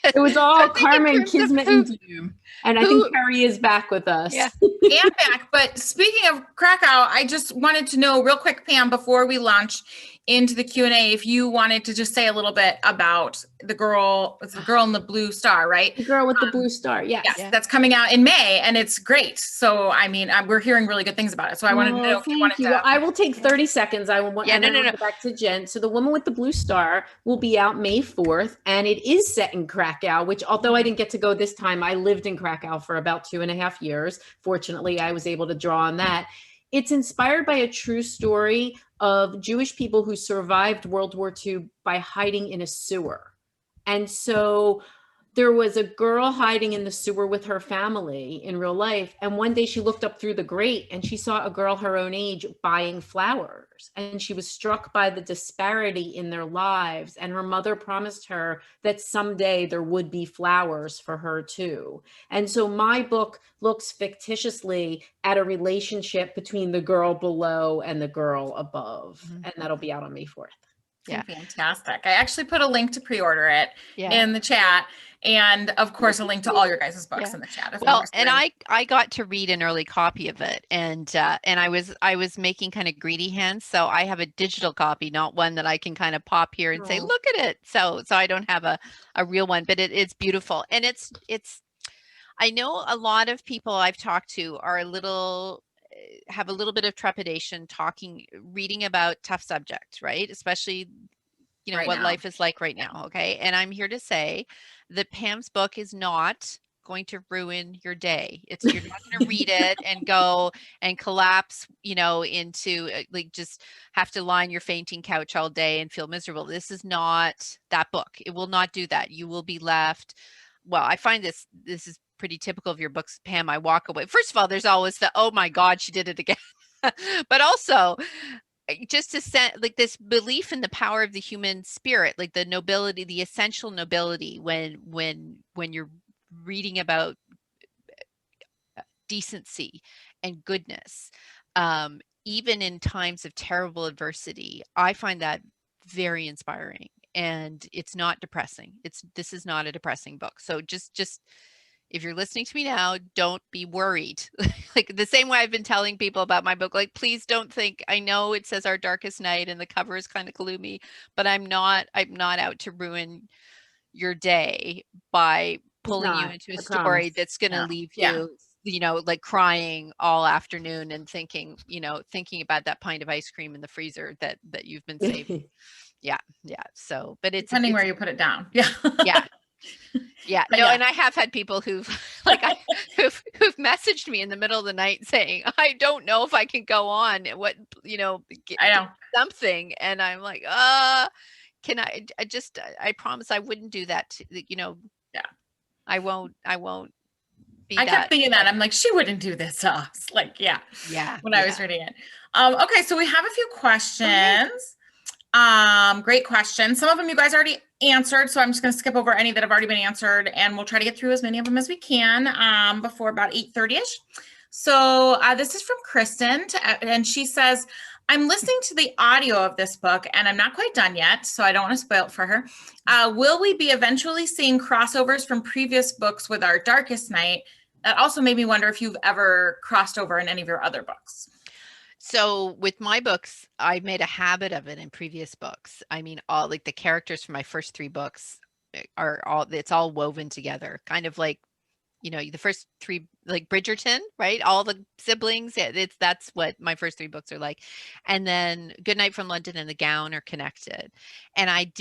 It was all Carmen, Kismet, and Doom. And I think Carrie is back with us. Yeah. And back. But speaking of Krakow, I just wanted to know real quick, Pam, before we launch into the Q&A, if you wanted to just say a little bit about the girl in the blue star, right? The girl with the blue star, yes. Yes, that's coming out in May, and it's great. So, I mean, we're hearing really good things about it. So I wanted to know if you wanted to. Well, I will take 30 seconds. I will no. Go back to Jen. So The Woman with the Blue Star will be out May 4th, and it is set in Krakow, which although I didn't get to go this time, I lived in Krakow for about 2.5 years. Fortunately, I was able to draw on that. It's inspired by a true story of Jewish people who survived World War II by hiding in a sewer. And so there was a girl hiding in the sewer with her family in real life. And one day she looked up through the grate and she saw a girl her own age buying flowers. And she was struck by the disparity in their lives. And her mother promised her that someday there would be flowers for her too. And so my book looks fictitiously at a relationship between the girl below and the girl above. And that'll be out on May 4th. Yeah. Fantastic. I actually put a link to pre-order it in the chat. And of course, a link to all your guys' books in the chat. Well, and I got to read an early copy of it, and I was making kind of greedy hands, so I have a digital copy, not one that I can kind of pop here and say, look at it. So I don't have a real one, but it's beautiful, and it's. I know a lot of people I've talked to are have a little bit of trepidation reading about tough subjects, right? Especially, what life is like right now. Okay. And I'm here to say that Pam's book is not going to ruin your day. You're not going to read it and go and collapse, into just have to lie on your fainting couch all day and feel miserable. This is not that book. It will not do that. You will be left. Well, I find this is pretty typical of your books, Pam. I walk away. First of all, there's always oh my God, she did it again. But also just to send this belief in the power of the human spirit, like the nobility, the essential nobility when you're reading about decency and goodness, even in times of terrible adversity. I find that very inspiring, and it's not depressing. This is not a depressing book. So just if you're listening to me now, don't be worried. Like the same way I've been telling people about my book, please don't think, I know it says Our Darkest Night and the cover is kind of gloomy, but I'm not out to ruin your day by pulling you into a story that's going to leave you, crying all afternoon and thinking about that pint of ice cream in the freezer that you've been saving. Yeah. So, but it's depending where you put it down. Yeah. And I have had people who've messaged me in the middle of the night saying, I don't know if I can go on. What, I know something. And I'm like, can I promise I wouldn't do that. I won't be I kept thinking that. I'm like, she wouldn't do this to us. When I was reading it. Okay. So we have a few questions. Great questions. Some of them you guys already answered, so I'm just going to skip over any that have already been answered, and we'll try to get through as many of them as we can before about 8:30ish. So this is from Kristen, and she says, I'm listening to the audio of this book, and I'm not quite done yet, so I don't want to spoil it for her. Will we be eventually seeing crossovers from previous books with Our Darkest Night? That also made me wonder if you've ever crossed over in any of your other books. So with my books, I made a habit of it in previous books. I mean, all the characters from my first 3 books it's all woven together, kind of like, the first 3, like Bridgerton, right? All the siblings, that's what my first 3 books are like. And then Goodnight from London and The Gown are connected. And I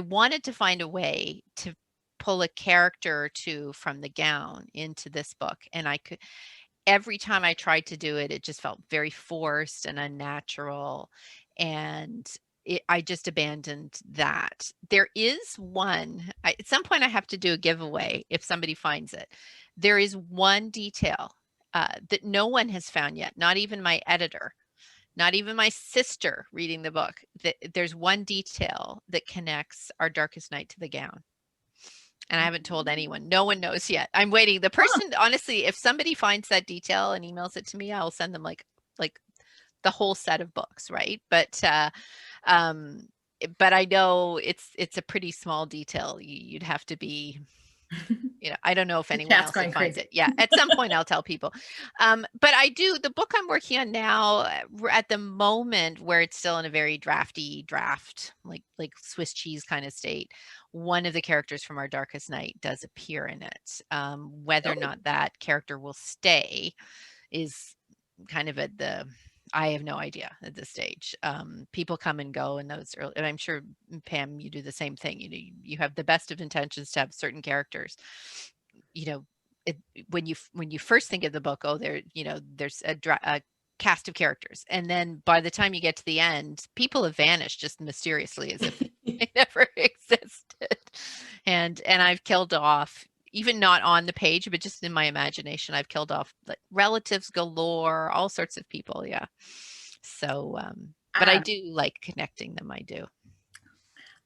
wanted to find a way to pull a character or 2 from The Gown into this book. And every time I tried to do it, it just felt very forced and unnatural. And I just abandoned that. There is one, at some point I have to do a giveaway if somebody finds it. There is one detail that no one has found yet, not even my editor, not even my sister reading the book. There's one detail that connects Our Darkest Night to The Gown. And I haven't told anyone. No one knows yet. I'm waiting. The person, honestly, if somebody finds that detail and emails it to me, I'll send them like the whole set of books, right? But but I know it's a pretty small detail. You'd have to be, I don't know if anyone else would find it. Yeah, at some point I'll tell people. But the book I'm working on now, at the moment, where it's still in a very draft, like Swiss cheese kind of state, one of the characters from Our Darkest Night does appear in it. Whether or not that character will stay is kind of I have no idea at this stage. People come and go in those early, and I'm sure, Pam, you do the same thing. You have the best of intentions to have certain characters. When you first think of the book, there's a cast of characters, and then by the time you get to the end, people have vanished just mysteriously as if they never existed. And I've killed off, even not on the page, but just in my imagination, I've killed off like relatives galore, all sorts of people. Yeah. So, but I do like connecting them. I do.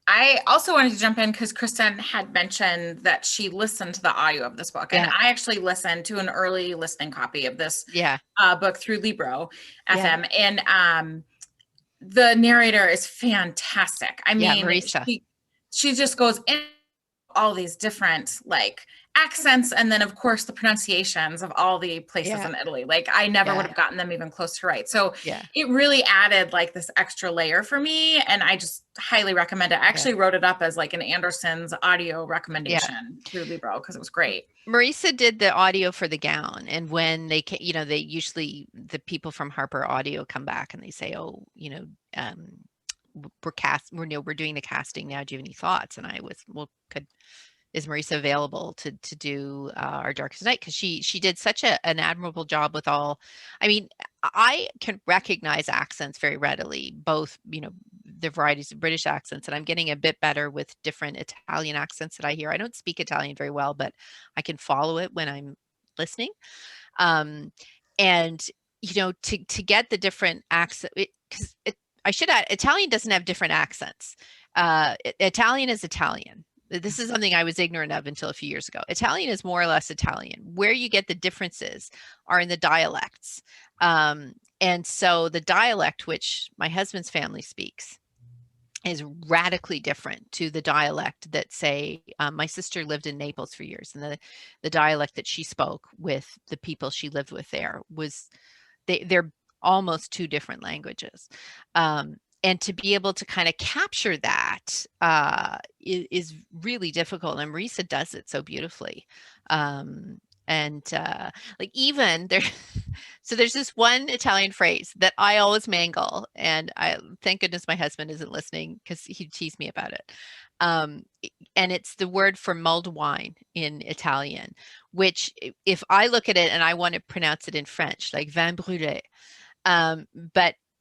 I also wanted to jump in because Kristen had mentioned that she listened to the audio of this book. And I actually listened to an early listening copy of this book through Libro FM. And the narrator is fantastic. I mean, Marisa. She just goes in all these different like accents, and then of course the pronunciations of all the places in Italy. Like I never would have gotten them even close to right. So it really added like this extra layer for me, and I just highly recommend it. I actually wrote it up as like an Anderson's audio recommendation through Libro because it was great. Marisa did the audio for the gown, and when they they usually, the people from Harper Audio come back and they say, oh, we're doing the casting now. Do you have any thoughts? And I was, is Marisa available to do Our Darkest Night? Because she did such an admirable job with all. I mean, I can recognize accents very readily, both the varieties of British accents, and I'm getting a bit better with different Italian accents that I hear. I don't speak Italian very well, but I can follow it when I'm listening. And to get the different accent, because I should add, Italian doesn't have different accents. Italian is Italian. This is something I was ignorant of until a few years ago. Italian is more or less Italian. Where you get the differences are in the dialects. And so the dialect, which my husband's family speaks, is radically different to the dialect that, say, my sister lived in Naples for years, and the dialect that she spoke with the people she lived with there was, they're almost two different languages. And to be able to kind of capture that is really difficult. And Marisa does it so beautifully. Like even there, so there's this one Italian phrase that I always mangle, and I thank goodness my husband isn't listening because he'd tease me about it. And it's the word for mulled wine in Italian, which if I look at it and I want to pronounce it in French, like vin brûlé,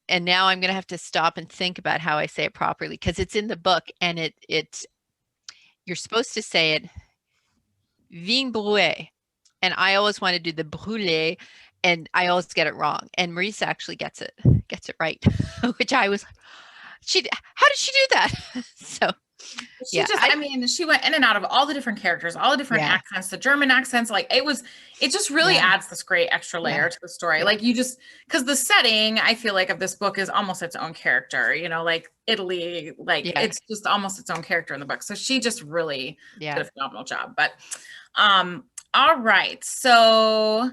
and now I'm going to have to stop and think about how I say it properly, because it's in the book, and you're supposed to say it vin brûlé. And I always want to do the brûlé, and I always get it wrong. And Marisa actually gets it right, which I was, how did she do that? So she went in and out of all the different characters, all the different accents, the German accents. Like it just really adds this great extra layer to the story. Like because the setting, I feel like, of this book is almost its own character, like Italy, it's just almost its own character in the book. So she just really did a phenomenal job. But, all right. So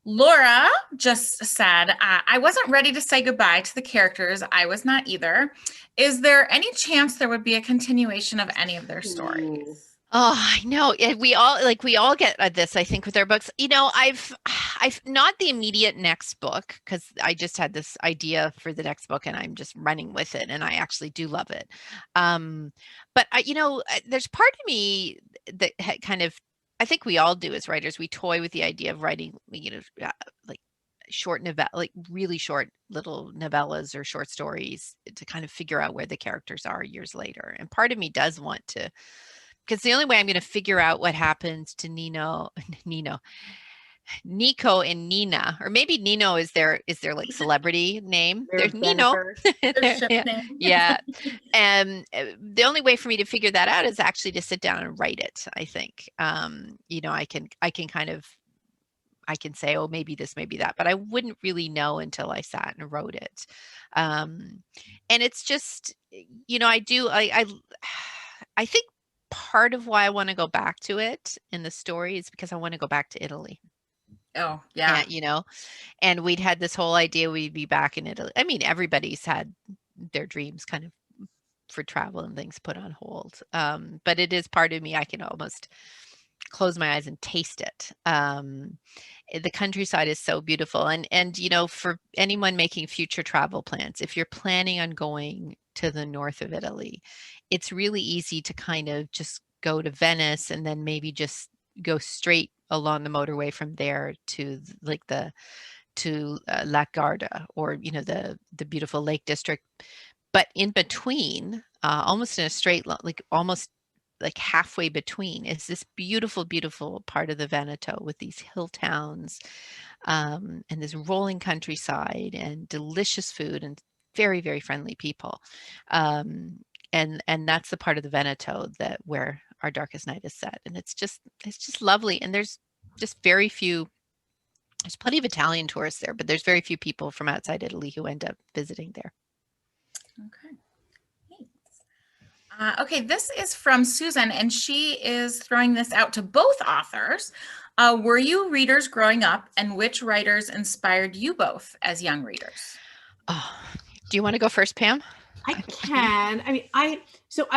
Laura just said, I wasn't ready to say goodbye to the characters. I was not either. Is there any chance there would be a continuation of any of their stories? Oh, I know. We all get this, I think, with our books. I've not the immediate next book, because I just had this idea for the next book and I'm just running with it, and I actually do love it. But there's part of me that kind of, I think we all do as writers, we toy with the idea of writing, like short novella, like really short little novellas or short stories, to kind of figure out where the characters are years later. And part of me does want to, because the only way I'm going to figure out what happens to Nico and Nina, or maybe Nino is their like celebrity name. There's Nino. Yeah. And the only way for me to figure that out is actually to sit down and write it, I think. I can kind of I can say, oh, maybe this, maybe that, but I wouldn't really know until I sat and wrote it. And it's just, I think part of why I want to go back to it in the story is because I want to go back to Italy. Oh, yeah. And, and we'd had this whole idea we'd be back in Italy. I mean, everybody's had their dreams kind of for travel and things put on hold. But it is part of me. I can almost close my eyes and taste it. The countryside is so beautiful. And for anyone making future travel plans, if you're planning on going to the north of Italy, it's really easy to kind of just go to Venice and then maybe just go straight along the motorway from there to La Garda, or the beautiful Lake District. But in between, almost in a straight line, almost like halfway between, is this beautiful, beautiful part of the Veneto with these hill towns, and this rolling countryside and delicious food and very, very friendly people. And that's the part of the Veneto where Our Darkest Night is set. And it's just lovely. And there's just very few. There's plenty of Italian tourists there, but there's very few people from outside Italy who end up visiting there. Okay. Thanks. Okay, this is from Susan, and she is throwing this out to both authors. Were you readers growing up, and which writers inspired you both as young readers? Oh, do you want to go first, Pam? I can. I mean, I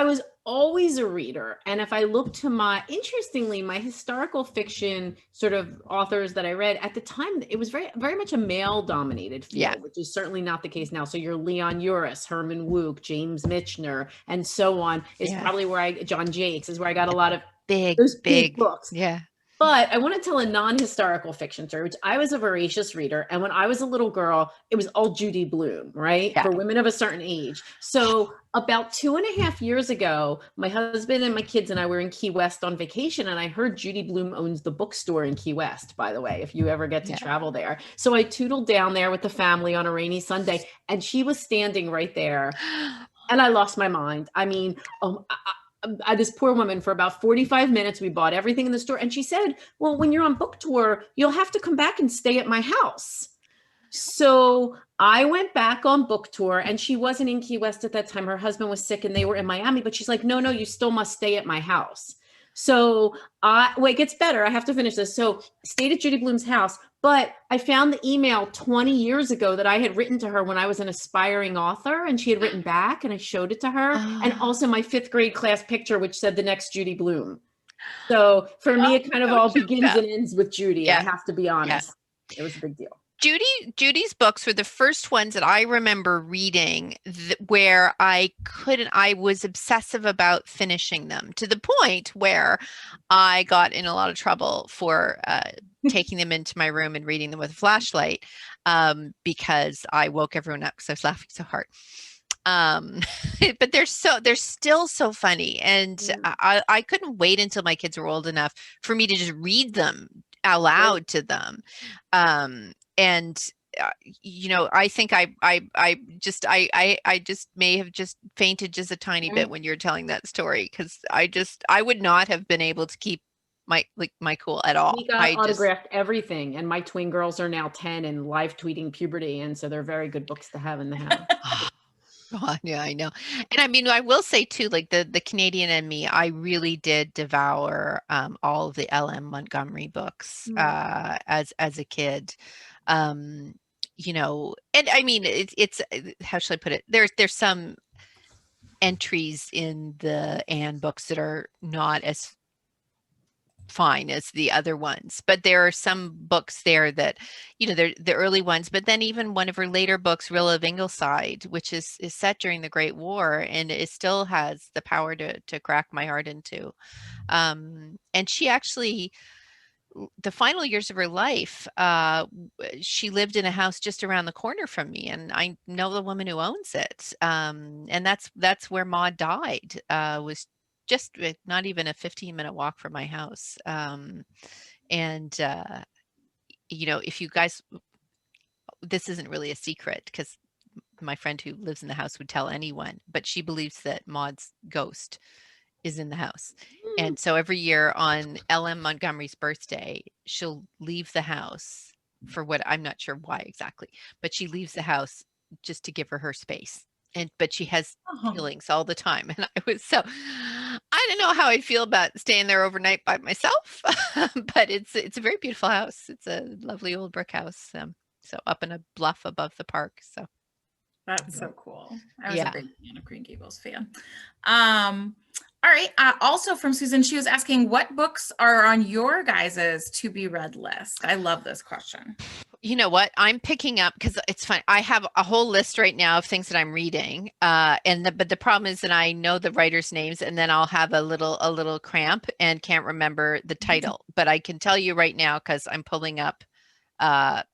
was always a reader. And if I look to interestingly, my historical fiction sort of authors that I read at the time, it was very, very much a male dominated field, which is certainly not the case now. So your Leon Uris, Herman Wouk, James Michener, and so on is probably where John Jakes is where I got a lot of those big books. Yeah. But I want to tell a non-historical fiction story, which I was a voracious reader. And when I was a little girl, it was all Judy Blume, right? Yeah. For women of a certain age. So about 2.5 years ago, my husband and my kids and I were in Key West on vacation. And I heard Judy Blume owns the bookstore in Key West, by the way, if you ever get to travel there. So I tootled down there with the family on a rainy Sunday, and she was standing right there. And I lost my mind. I mean, this poor woman, for about 45 minutes, we bought everything in the store. And she said, well, when you're on book tour, you'll have to come back and stay at my house. So I went back on book tour, and she wasn't in Key West at that time. Her husband was sick and they were in Miami, but she's like, no, you still must stay at my house. So it gets better. I have to finish this. So stayed at Judy Blume's house, but I found the email 20 years ago that I had written to her when I was an aspiring author, and she had written back, and I showed it to her. And also my 5th grade class picture, which said the next Judy Blume. So for me, it kind of all begins and ends with Judy. I have to be honest. It was a big deal. Judy's books were the first ones that I remember reading where I was obsessive about finishing them, to the point where I got in a lot of trouble for taking them into my room and reading them with a flashlight, because I woke everyone up because I was laughing so hard. But they're still so funny. And I couldn't wait until my kids were old enough for me to just read them out loud to them. And I think I just may have just fainted just a tiny bit when you're telling that story, because I would not have been able to keep my cool at all. We got autographed everything, and my twin girls are now 10 and live tweeting puberty, and so they're very good books to have in the house. Oh, yeah, I know. And I mean, I will say too, like the Canadian and me, I really did devour all of the L.M. Montgomery books as a kid. And I mean, it's how should I put it? There's some entries in the Anne books that are not as fine as the other ones, but there are some books there that they're the early ones. But then even one of her later books, Rilla of Ingleside, which is set during the Great War, and it still has the power to crack my heart into. And she actually, the final years of her life, she lived in a house just around the corner from me, and I know the woman who owns it. And that's where Maud died, was just not even a 15-minute walk from my house. If you guys, this isn't really a secret because my friend who lives in the house would tell anyone, but she believes that Maud's ghost is in the house. And so every year on L.M. Montgomery's birthday, she'll leave the house for what, I'm not sure why exactly, but she leaves the house just to give her space. But she has feelings all the time. And I don't know how I'd feel about staying there overnight by myself, but it's a very beautiful house. It's a lovely old brick house. So up in a bluff above the park. So that's so cool. I was a big fan of Green Gables fan. All right. Also from Susan, she was asking, what books are on your guys's to be read list? I love this question. You know what? I'm picking up, because it's fun. I have a whole list right now of things that I'm reading. But the problem is that I know the writers' names, and then I'll have a little cramp and can't remember the title. But I can tell you right now, because I'm pulling up I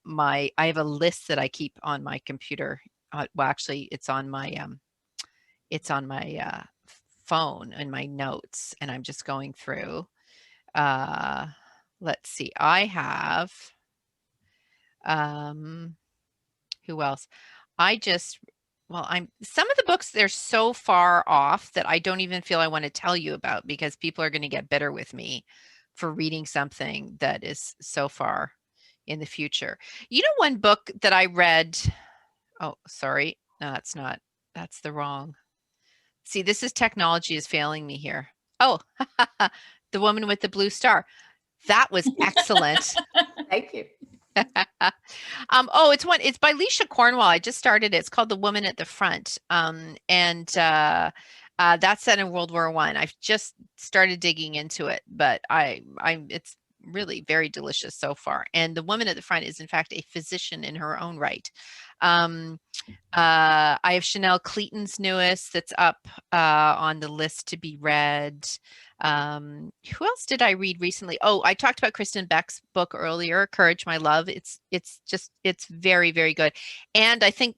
have a list that I keep on my computer. Well, actually, it's on my phone in my notes, and I'm just going through. Let's see. I have. Who else? Some of the books, they're so far off that I don't even feel I want to tell you about, because people are going to get bitter with me for reading something that is so far in the future. You know, one book that I read, oh, sorry. No, that's the wrong. See, this is technology is failing me here. Oh, The Woman with the Blue Star. That was excellent. Thank you. It's by Leisha Cornwall. I just started it. It's called The Woman at the Front. That's set in World War I. I've just started digging into it, but it's really very delicious so far. And The Woman at the Front is in fact a physician in her own right. I have Chanel Cleaton's newest that's up on the list to be read. Who else did I read recently? Oh, I talked about Kristen Beck's book earlier, Courage, My Love. It's very, very good. And I think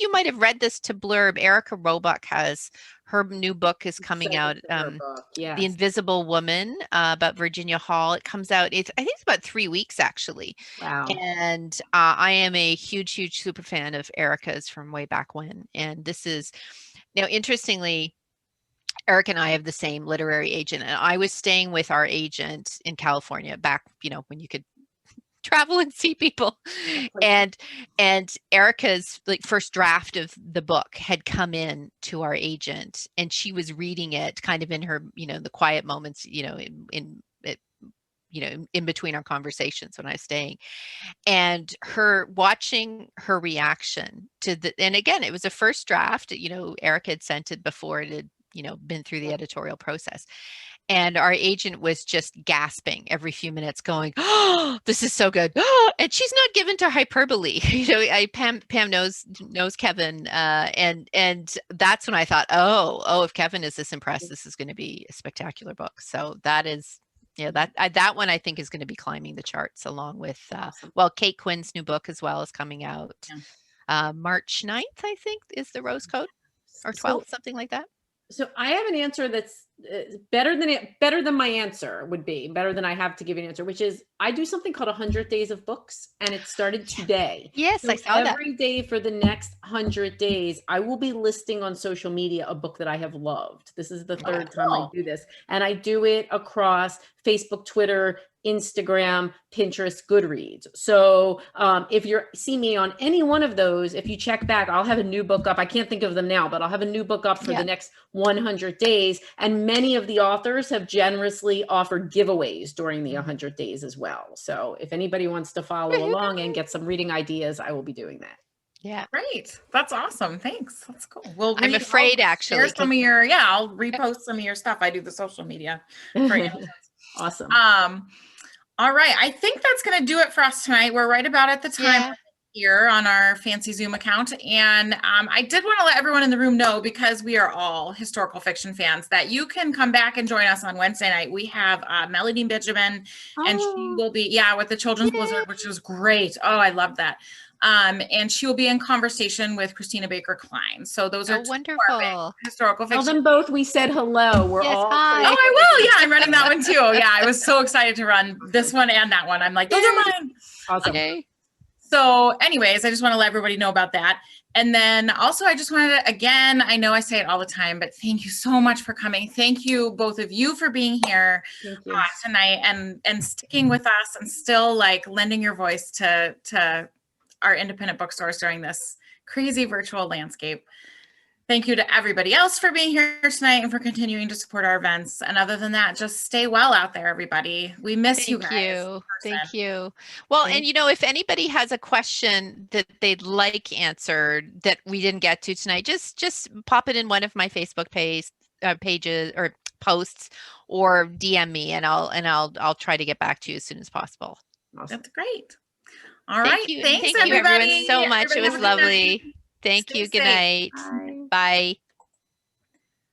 you might have read this to blurb. Erica Roebuck has her new book is coming out. Yes. The Invisible Woman, about Virginia Hall. It comes out. I think it's about 3 weeks actually. Wow. And I am a huge super fan of Erica's from way back when. And this is now, interestingly, Eric and I have the same literary agent, and I was staying with our agent in California back, when you could travel and see people. And Erica's first draft of the book had come in to our agent, and she was reading it kind of in her, the quiet moments, in between our conversations when I was staying, and watching her reaction to and again, it was a first draft, Erica had sent it before it had, been through the editorial process. And our agent was just gasping every few minutes going, "Oh, this is so good." And she's not given to hyperbole. Pam knows Kevin. And that's when I thought, oh, if Kevin is this impressed, this is going to be a spectacular book. So that is, that one I think is going to be climbing the charts, along with, Kate Quinn's new book as well is coming out. March 9th, I think, is the Rose Code, or 12th, something like that. So I have an answer that's better than my answer would be, better than I have to give you an answer, which is I do something called 100 Days of Books, and it started today. Yes, so I saw that. Every day for the next 100 days, I will be listing on social media a book that I have loved. This is the third time I do this, and I do it across Facebook, Twitter, Instagram, Pinterest, Goodreads. So if you see me on any one of those, if you check back, I'll have a new book up. I can't think of them now, but I'll have a new book up for the next 100 days. And many of the authors have generously offered giveaways during the 100 days as well. So if anybody wants to follow along and get some reading ideas, I will be doing that. Yeah. Great. That's awesome. Thanks. That's cool. Well, I'm afraid actually. Share some of your, I'll repost some of your stuff. I do the social media. Awesome. All right. I think that's going to do it for us tonight. We're right about at the time here on our fancy Zoom account. And I did want to let everyone in the room know, because we are all historical fiction fans, that you can come back and join us on Wednesday night. We have Melody Benjamin, and she will be, with the Children's Blizzard, which was great. Oh, I love that. And she will be in conversation with Christina Baker Klein. So those are wonderful historical fiction. Tell them both we said hello. We're all hi. Oh, I will. Yeah, I'm running that one too. Yeah, I was so excited to run this one and that one. I'm like, those are mine. Awesome. Okay. So anyways, I just want to let everybody know about that. And then also, I just wanted to, again, I know I say it all the time, but thank you so much for coming. Thank you, both of you, for being here tonight and sticking with us and still like lending your voice to our independent bookstores during this crazy virtual landscape. Thank you to everybody else for being here tonight and for continuing to support our events. And other than that, just stay well out there, everybody. We miss you guys. Thank you. Well, and if anybody has a question that they'd like answered that we didn't get to tonight, just pop it in one of my Facebook pages or posts, or DM me, and I'll try to get back to you as soon as possible. Awesome. That's great. All right. Thank you everyone so much. It was lovely. Thank you. Good night. Bye. Bye.